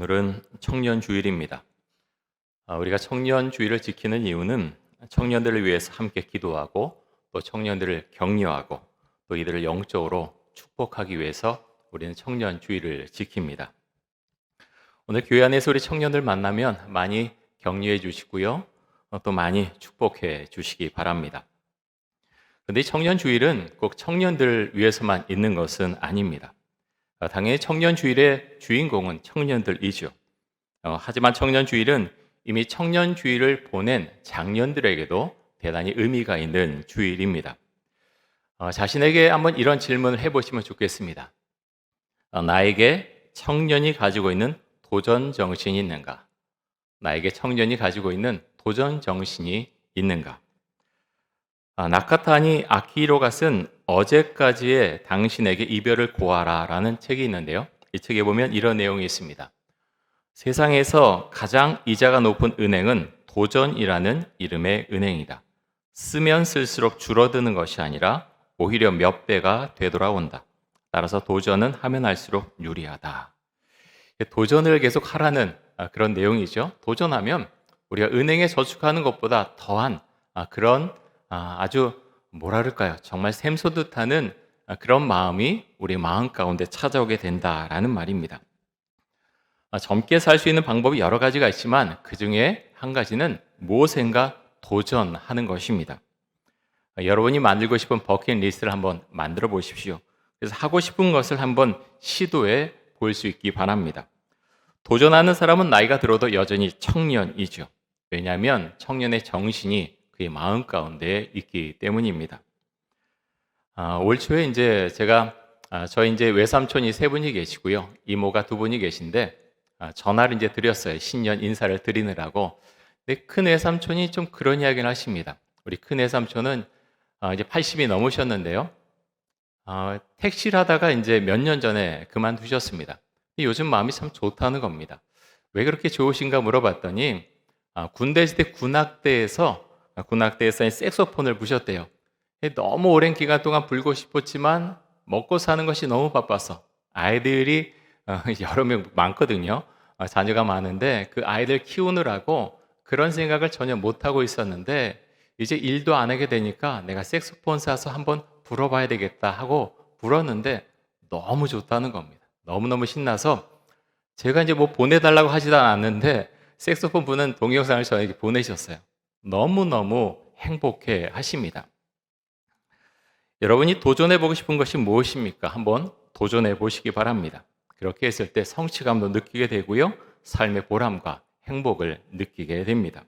오늘은 청년주일입니다. 우리가 청년주일을 지키는 이유는 청년들을 위해서 함께 기도하고 또 청년들을 격려하고 또 이들을 영적으로 축복하기 위해서 우리는 청년주일을 지킵니다. 오늘 교회 안에서 우리 청년들 만나면 많이 격려해 주시고요. 또 많이 축복해 주시기 바랍니다. 그런데 이 청년주일은 꼭 청년들을 위해서만 있는 것은 아닙니다. 당연히 청년주일의 주인공은 청년들이죠. 하지만 청년주일은 이미 청년주일을 보낸 장년들에게도 대단히 의미가 있는 주일입니다. 자신에게 한번 이런 질문을 해보시면 좋겠습니다. 나에게 청년이 가지고 있는 도전 정신이 있는가? 나에게 청년이 가지고 있는 도전 정신이 있는가? 나카타니 아키히로가 쓴 어제까지의 당신에게 이별을 고하라 라는 책이 있는데요. 이 책에 보면 이런 내용이 있습니다. 세상에서 가장 이자가 높은 은행은 도전이라는 이름의 은행이다. 쓰면 쓸수록 줄어드는 것이 아니라 오히려 몇 배가 되돌아온다. 따라서 도전은 하면 할수록 유리하다. 도전을 계속 하라는 그런 내용이죠. 도전하면 우리가 은행에 저축하는 것보다 더한 그런 아주 뭐랄까요? 정말 샘솟듯하는 그런 마음이 우리 마음 가운데 찾아오게 된다라는 말입니다. 젊게 살 수 있는 방법이 여러 가지가 있지만 그 중에 한 가지는 무엇인가 도전하는 것입니다. 여러분이 만들고 싶은 버킷리스트를 한번 만들어 보십시오. 그래서 하고 싶은 것을 한번 시도해 볼 수 있기 바랍니다. 도전하는 사람은 나이가 들어도 여전히 청년이죠. 왜냐하면 청년의 정신이 그의 마음 가운데 있기 때문입니다. 올 초에 이제 제가 저희 이제 외삼촌이 세 분이 계시고요, 이모가 두 분이 계신데 전화를 이제 드렸어요. 신년 인사를 드리느라고. 근데 큰 외삼촌이 좀 그런 이야기를 하십니다. 우리 큰 외삼촌은 이제 80이 넘으셨는데요. 택시를 하다가 이제 몇 년 전에 그만두셨습니다. 요즘 마음이 참 좋다는 겁니다. 왜 그렇게 좋으신가 물어봤더니 군대 있을 때 군악대에서 색소폰을 부셨대요. 너무 오랜 기간 동안 불고 싶었지만 먹고 사는 것이 너무 바빠서 아이들이 여러 명 많거든요. 자녀가 많은데 그 아이들 키우느라고 그런 생각을 전혀 못하고 있었는데 이제 일도 안 하게 되니까 내가 색소폰 사서 한번 불어봐야 되겠다 하고 불었는데 너무 좋다는 겁니다. 너무너무 신나서 제가 이제 뭐 보내달라고 하지도 않았는데 색소폰 부는 동영상을 저에게 보내셨어요. 너무너무 행복해 하십니다. 여러분이 도전해보고 싶은 것이 무엇입니까? 한번 도전해 보시기 바랍니다. 그렇게 했을 때 성취감도 느끼게 되고요, 삶의 보람과 행복을 느끼게 됩니다.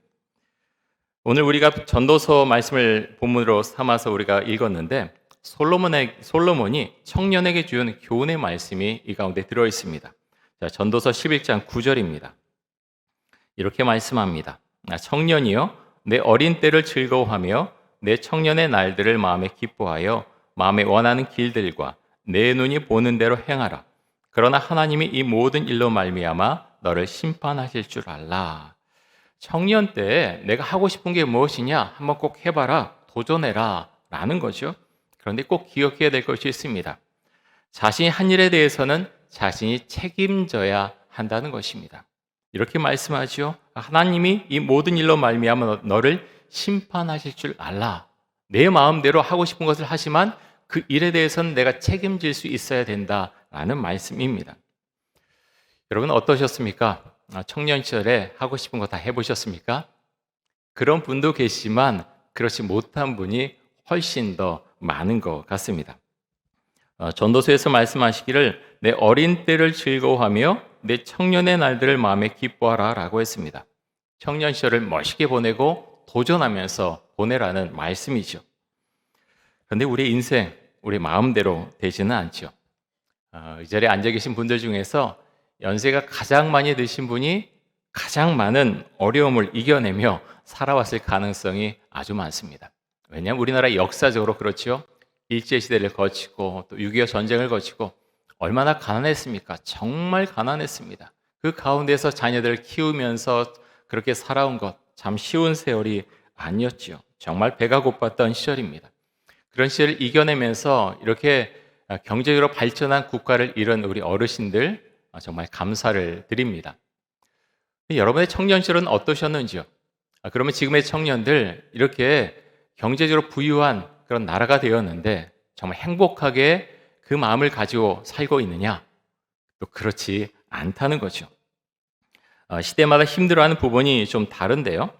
오늘 우리가 전도서 말씀을 본문으로 삼아서 우리가 읽었는데 솔로몬이 청년에게 주는 교훈의 말씀이 이 가운데 들어 있습니다. 자, 전도서 11장 9절입니다. 이렇게 말씀합니다. 청년이여, 내 어린 때를 즐거워하며 내 청년의 날들을 마음에 기뻐하여 마음에 원하는 길들과 내 눈이 보는 대로 행하라. 그러나 하나님이 이 모든 일로 말미암아 너를 심판하실 줄 알라. 청년 때 내가 하고 싶은 게 무엇이냐? 한번 꼭 해봐라. 도전해라. 라는 거죠. 그런데 꼭 기억해야 될 것이 있습니다. 자신이 한 일에 대해서는 자신이 책임져야 한다는 것입니다. 이렇게 말씀하죠. 하나님이 이 모든 일로 말미암아 너를 심판하실 줄 알라. 내 마음대로 하고 싶은 것을 하지만 그 일에 대해서는 내가 책임질 수 있어야 된다라는 말씀입니다. 여러분 어떠셨습니까? 청년 시절에 하고 싶은 거 다 해보셨습니까? 그런 분도 계시지만 그렇지 못한 분이 훨씬 더 많은 것 같습니다. 전도서에서 말씀하시기를 내 어린 때를 즐거워하며 내 청년의 날들을 마음에 기뻐하라 라고 했습니다. 청년 시절을 멋있게 보내고 도전하면서 보내라는 말씀이죠. 그런데 우리 인생, 우리 마음대로 되지는 않죠. 이 자리에 앉아 계신 분들 중에서 연세가 가장 많이 드신 분이 가장 많은 어려움을 이겨내며 살아왔을 가능성이 아주 많습니다. 왜냐하면 우리나라 역사적으로 그렇죠. 일제시대를 거치고 또 6.25 전쟁을 거치고 얼마나 가난했습니까? 정말 가난했습니다. 그 가운데서 자녀들을 키우면서 그렇게 살아온 것 참 쉬운 세월이 아니었죠. 정말 배가 고팠던 시절입니다. 그런 시절을 이겨내면서 이렇게 경제적으로 발전한 국가를 이룬 우리 어르신들 정말 감사를 드립니다. 여러분의 청년 시절은 어떠셨는지요? 그러면 지금의 청년들 이렇게 경제적으로 부유한 그런 나라가 되었는데 정말 행복하게 그 마음을 가지고 살고 있느냐? 또 그렇지 않다는 거죠. 시대마다 힘들어하는 부분이 좀 다른데요.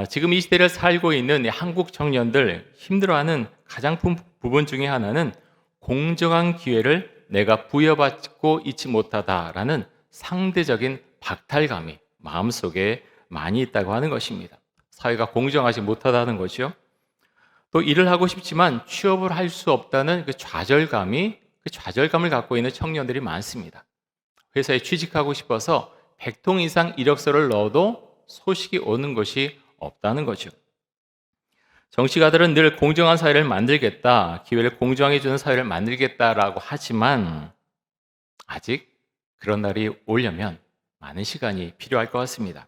지금 이 시대를 살고 있는 이 한국 청년들 힘들어하는 가장 큰 부분 중에 하나는 공정한 기회를 내가 부여받고 있지 못하다라는 상대적인 박탈감이 마음속에 많이 있다고 하는 것입니다. 사회가 공정하지 못하다는 거죠. 또 일을 하고 싶지만 취업을 할 수 없다는 그 좌절감을 갖고 있는 청년들이 많습니다. 회사에 취직하고 싶어서 100통 이상 이력서를 넣어도 소식이 오는 것이 없다는 거죠. 정치가들은 늘 공정한 사회를 만들겠다, 기회를 공정하게 주는 사회를 만들겠다라고 하지만 아직 그런 날이 오려면 많은 시간이 필요할 것 같습니다.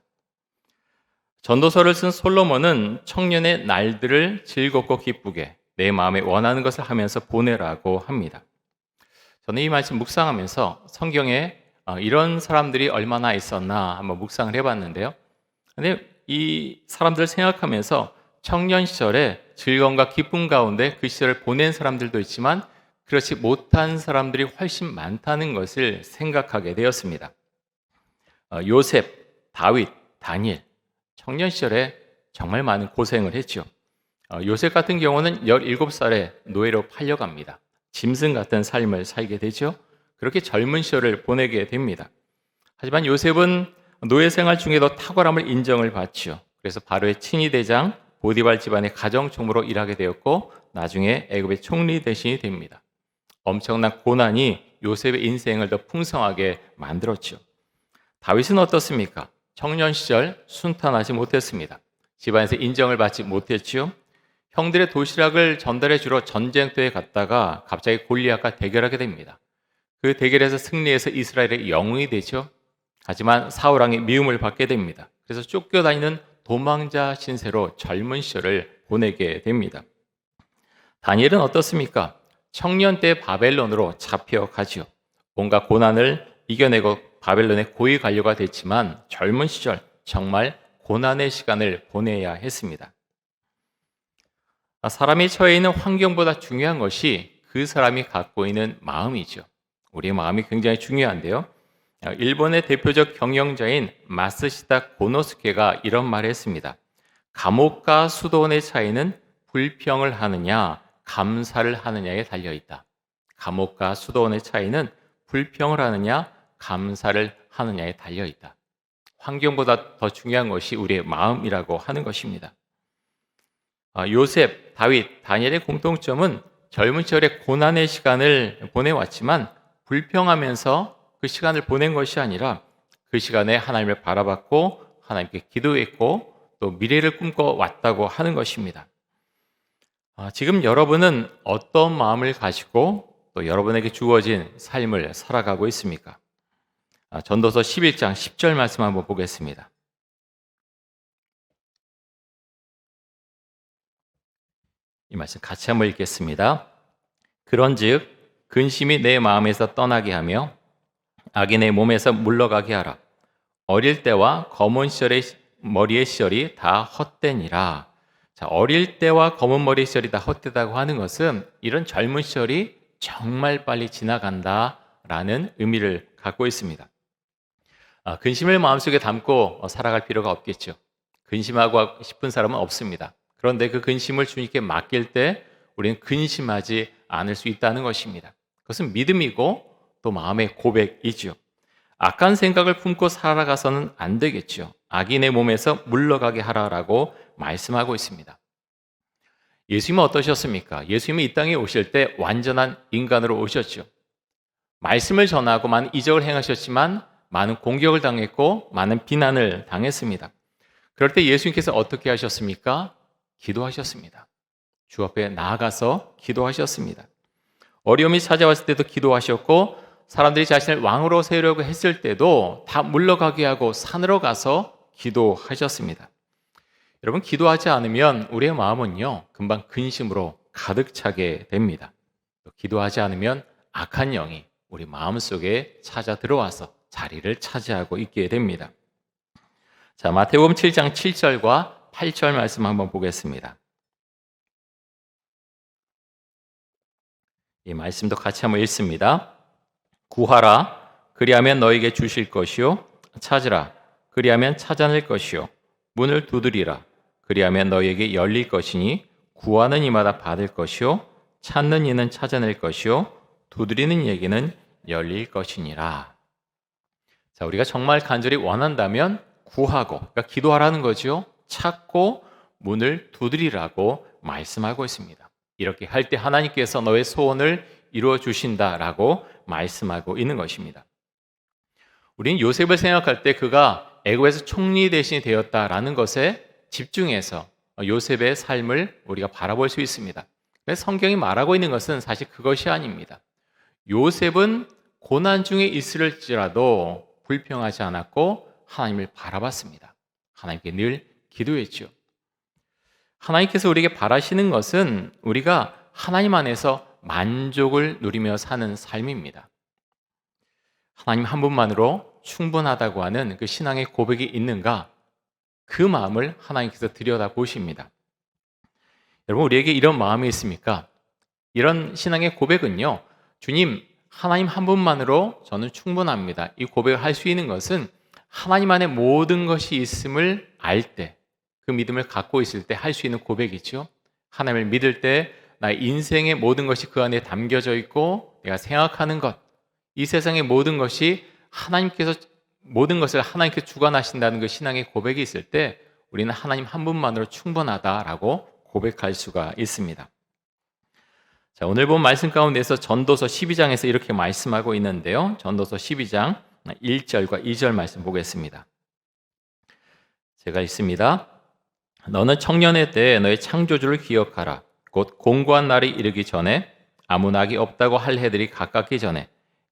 전도서를 쓴 솔로몬은 청년의 날들을 즐겁고 기쁘게 내 마음에 원하는 것을 하면서 보내라고 합니다. 저는 이 말씀 묵상하면서 성경에 이런 사람들이 얼마나 있었나 한번 묵상을 해봤는데요. 근데 이 사람들을 생각하면서 청년 시절에 즐거움과 기쁨 가운데 그 시절을 보낸 사람들도 있지만 그렇지 못한 사람들이 훨씬 많다는 것을 생각하게 되었습니다. 요셉, 다윗, 다니엘 청년 시절에 정말 많은 고생을 했죠. 요셉 같은 경우는 17살에 노예로 팔려갑니다. 짐승 같은 삶을 살게 되죠. 그렇게 젊은 시절을 보내게 됩니다. 하지만 요셉은 노예 생활 중에도 탁월함을 인정을 받죠. 그래서 바로의 친위 대장 보디발 집안의 가정총무로 일하게 되었고 나중에 애굽의 총리 대신이 됩니다. 엄청난 고난이 요셉의 인생을 더 풍성하게 만들었죠. 다윗은 어떻습니까? 청년 시절 순탄하지 못했습니다. 집안에서 인정을 받지 못했죠. 형들의 도시락을 전달해 주러 전쟁터에 갔다가 갑자기 골리앗과 대결하게 됩니다. 그 대결에서 승리해서 이스라엘의 영웅이 되죠. 하지만 사울 왕의 미움을 받게 됩니다. 그래서 쫓겨다니는 도망자 신세로 젊은 시절을 보내게 됩니다. 다니엘은 어떻습니까? 청년 때 바벨론으로 잡혀가지요. 온갖 고난을 이겨내고 바벨론의 고위 관료가 됐지만 젊은 시절 정말 고난의 시간을 보내야 했습니다. 사람이 처해 있는 환경보다 중요한 것이 그 사람이 갖고 있는 마음이죠. 우리의 마음이 굉장히 중요한데요. 일본의 대표적 경영자인 마쓰시다 고노스케가 이런 말을 했습니다. 감옥과 수도원의 차이는 불평을 하느냐 감사를 하느냐에 달려있다. 감옥과 수도원의 차이는 불평을 하느냐 감사를 하느냐에 달려있다. 환경보다 더 중요한 것이 우리의 마음이라고 하는 것입니다. 요셉, 다윗, 다니엘의 공통점은 젊은 시절에 고난의 시간을 보내왔지만 불평하면서 그 시간을 보낸 것이 아니라 그 시간에 하나님을 바라봤고 하나님께 기도했고 또 미래를 꿈꿔왔다고 하는 것입니다. 지금 여러분은 어떤 마음을 가지고 또 여러분에게 주어진 삶을 살아가고 있습니까? 전도서 11장 10절 말씀 한번 보겠습니다. 이 말씀 같이 한번 읽겠습니다. 그런즉 근심이 내 마음에서 떠나게 하며 악이 내 몸에서 물러가게 하라. 어릴 때와 검은 시절의 머리의 시절이 다 헛되니라. 자, 어릴 때와 검은 머리의 시절이 다 헛되다고 하는 것은 이런 젊은 시절이 정말 빨리 지나간다라는 의미를 갖고 있습니다. 근심을 마음속에 담고 살아갈 필요가 없겠죠. 근심하고 싶은 사람은 없습니다. 그런데 그 근심을 주님께 맡길 때 우리는 근심하지 않을 수 있다는 것입니다. 그것은 믿음이고 또 마음의 고백이죠. 악한 생각을 품고 살아가서는 안 되겠죠. 악이 내 몸에서 물러가게 하라라고 말씀하고 있습니다. 예수님은 어떠셨습니까? 예수님이 이 땅에 오실 때 완전한 인간으로 오셨죠. 말씀을 전하고 많은 이적을 행하셨지만 많은 공격을 당했고 많은 비난을 당했습니다. 그럴 때 예수님께서 어떻게 하셨습니까? 기도하셨습니다. 주 앞에 나아가서 기도하셨습니다. 어려움이 찾아왔을 때도 기도하셨고 사람들이 자신을 왕으로 세우려고 했을 때도 다 물러가게 하고 산으로 가서 기도하셨습니다. 여러분, 기도하지 않으면 우리의 마음은요 금방 근심으로 가득 차게 됩니다. 또 기도하지 않으면 악한 영이 우리 마음속에 찾아 들어와서 자리를 차지하고 있게 됩니다. 자, 마태복음 7장 7절과 8절 말씀 한번 보겠습니다. 이 말씀도 같이 한번 읽습니다. 구하라, 그리하면 너에게 주실 것이요. 찾으라, 그리하면 찾아낼 것이요. 문을 두드리라, 그리하면 너에게 열릴 것이니 구하는 이마다 받을 것이요. 찾는 이는 찾아낼 것이요. 두드리는 이에게는 열릴 것이니라. 자, 우리가 정말 간절히 원한다면 구하고, 그러니까 기도하라는 거죠. 찾고 문을 두드리라고 말씀하고 있습니다. 이렇게 할 때 하나님께서 너의 소원을 이루어 주신다라고 말씀하고 있는 것입니다. 우리는 요셉을 생각할 때 그가 애굽에서 총리 대신이 되었다라는 것에 집중해서 요셉의 삶을 우리가 바라볼 수 있습니다. 그래서 성경이 말하고 있는 것은 사실 그것이 아닙니다. 요셉은 고난 중에 있을지라도 불평하지 않았고 하나님을 바라봤습니다. 하나님께 늘 기도했죠. 하나님께서 우리에게 바라시는 것은 우리가 하나님 안에서 만족을 누리며 사는 삶입니다. 하나님 한 분만으로 충분하다고 하는 그 신앙의 고백이 있는가? 그 마음을 하나님께서 들여다보십니다. 여러분, 우리에게 이런 마음이 있습니까? 이런 신앙의 고백은요, 주님, 하나님 한 분만으로 저는 충분합니다. 이 고백을 할 수 있는 것은 하나님 안에 모든 것이 있음을 알 때, 그 믿음을 갖고 있을 때 할 수 있는 고백이죠. 하나님을 믿을 때 나의 인생의 모든 것이 그 안에 담겨져 있고 내가 생각하는 것, 이 세상의 모든 것이 하나님께서 모든 것을 하나님께 주관하신다는 그 신앙의 고백이 있을 때 우리는 하나님 한 분만으로 충분하다라고 고백할 수가 있습니다. 자, 오늘 본 말씀 가운데서 전도서 12장에서 이렇게 말씀하고 있는데요. 전도서 12장 1절과 2절 말씀 보겠습니다. 제가 읽습니다. 너는 청년의 때에 너의 창조주를 기억하라. 곧 공고한 날이 이르기 전에 아무 낙이 없다고 할 해들이 가깝기 전에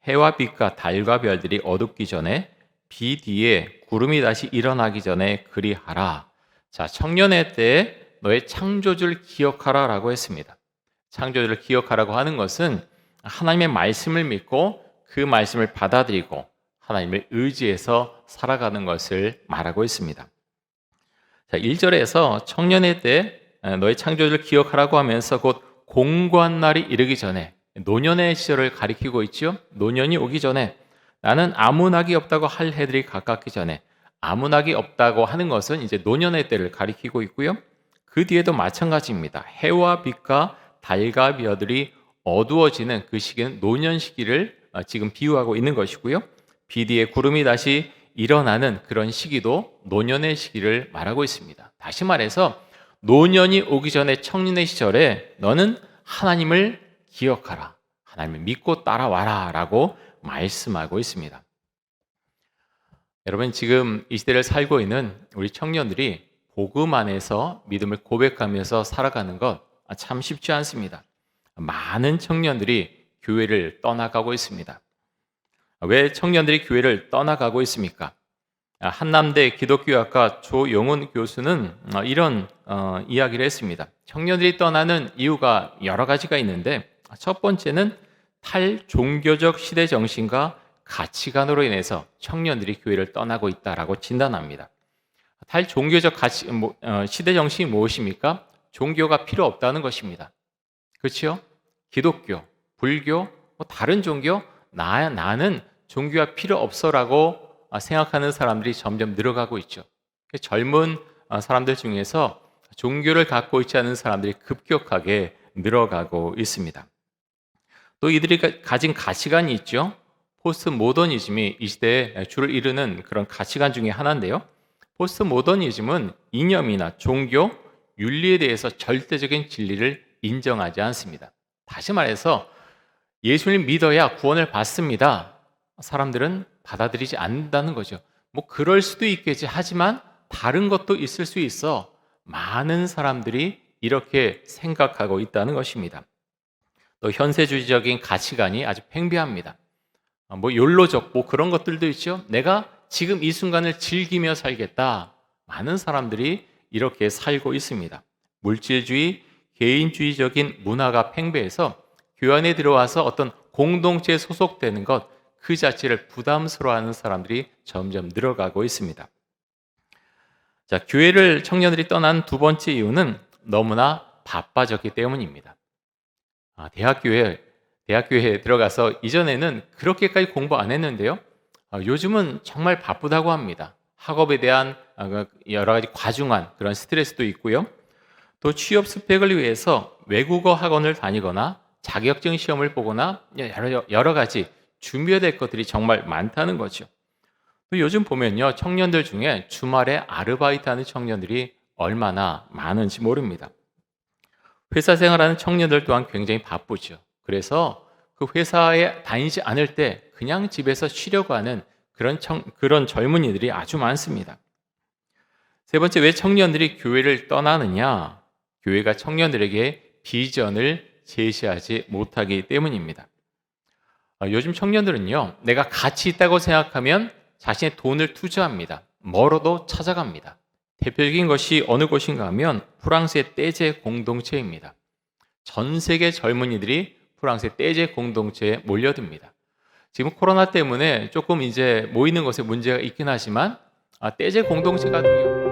해와 빛과 달과 별들이 어둡기 전에 비 뒤에 구름이 다시 일어나기 전에 그리하라. 자, 청년의 때에 너의 창조주를 기억하라 라고 했습니다. 창조주를 기억하라고 하는 것은 하나님의 말씀을 믿고 그 말씀을 받아들이고 하나님을 의지해서 살아가는 것을 말하고 있습니다. 자, 1절에서 청년의 때 너의 창조주를 기억하라고 하면서 곧 공고한 날이 이르기 전에 노년의 시절을 가리키고 있죠. 노년이 오기 전에 나는 아무 낙이 없다고 할 해들이 가깝기 전에 아무 낙이 없다고 하는 것은 이제 노년의 때를 가리키고 있고요. 그 뒤에도 마찬가지입니다. 해와 빛과 달과 별들이 어두워지는 그 시기는 노년 시기를 지금 비유하고 있는 것이고요. 비 뒤에 구름이 다시 일어나는 그런 시기도 노년의 시기를 말하고 있습니다. 다시 말해서 노년이 오기 전에 청년의 시절에 너는 하나님을 기억하라. 하나님을 믿고 따라와라 라고 말씀하고 있습니다. 여러분, 지금 이 시대를 살고 있는 우리 청년들이 복음 안에서 믿음을 고백하면서 살아가는 것 참 쉽지 않습니다. 많은 청년들이 교회를 떠나가고 있습니다. 왜 청년들이 교회를 떠나가고 있습니까? 한남대 기독교학과 조용훈 교수는 이런 이야기를 했습니다. 청년들이 떠나는 이유가 여러 가지가 있는데 첫 번째는 탈종교적 시대 정신과 가치관으로 인해서 청년들이 교회를 떠나고 있다라고 진단합니다. 탈종교적 시대 정신이 무엇입니까? 종교가 필요 없다는 것입니다. 그렇죠? 기독교, 불교, 다른 종교, 나는 종교가 필요 없어라고 생각하는 사람들이 점점 늘어가고 있죠. 젊은 사람들 중에서 종교를 갖고 있지 않은 사람들이 급격하게 늘어가고 있습니다. 또 이들이 가진 가치관이 있죠. 포스트 모더니즘이 이 시대에 주를 이루는 그런 가치관 중에 하나인데요. 포스트 모더니즘은 이념이나 종교, 윤리에 대해서 절대적인 진리를 인정하지 않습니다. 다시 말해서 예수를 믿어야 구원을 받습니다. 사람들은 받아들이지 않는다는 거죠. 그럴 수도 있겠지. 하지만 다른 것도 있을 수 있어. 많은 사람들이 이렇게 생각하고 있다는 것입니다. 또 현세주의적인 가치관이 아주 팽배합니다. 욜로적 그런 것들도 있죠. 내가 지금 이 순간을 즐기며 살겠다. 많은 사람들이 이렇게 살고 있습니다. 물질주의, 개인주의적인 문화가 팽배해서 교회 안에 들어와서 어떤 공동체에 소속되는 것 그 자체를 부담스러워하는 사람들이 점점 늘어가고 있습니다. 자, 교회를 청년들이 떠난 두 번째 이유는 너무나 바빠졌기 때문입니다. 대학교에 들어가서 이전에는 그렇게까지 공부 안 했는데요. 요즘은 정말 바쁘다고 합니다. 학업에 대한 여러 가지 과중한 그런 스트레스도 있고요. 또 취업 스펙을 위해서 외국어 학원을 다니거나 자격증 시험을 보거나 여러 가지 준비해야 될 것들이 정말 많다는 거죠. 또 요즘 보면요, 청년들 중에 주말에 아르바이트하는 청년들이 얼마나 많은지 모릅니다. 회사 생활하는 청년들 또한 굉장히 바쁘죠. 그래서 그 회사에 다니지 않을 때 그냥 집에서 쉬려고 하는 그런 젊은이들이 아주 많습니다. 세 번째, 왜 청년들이 교회를 떠나느냐? 교회가 청년들에게 비전을 제시하지 못하기 때문입니다. 요즘 청년들은요, 내가 가치 있다고 생각하면 자신의 돈을 투자합니다. 멀어도 찾아갑니다. 대표적인 것이 어느 곳인가 하면 프랑스의 떼제 공동체입니다. 전 세계 젊은이들이 프랑스의 떼제 공동체에 몰려듭니다. 지금 코로나 때문에 조금 이제 모이는 것에 문제가 있긴 하지만 떼제 공동체 같은 경우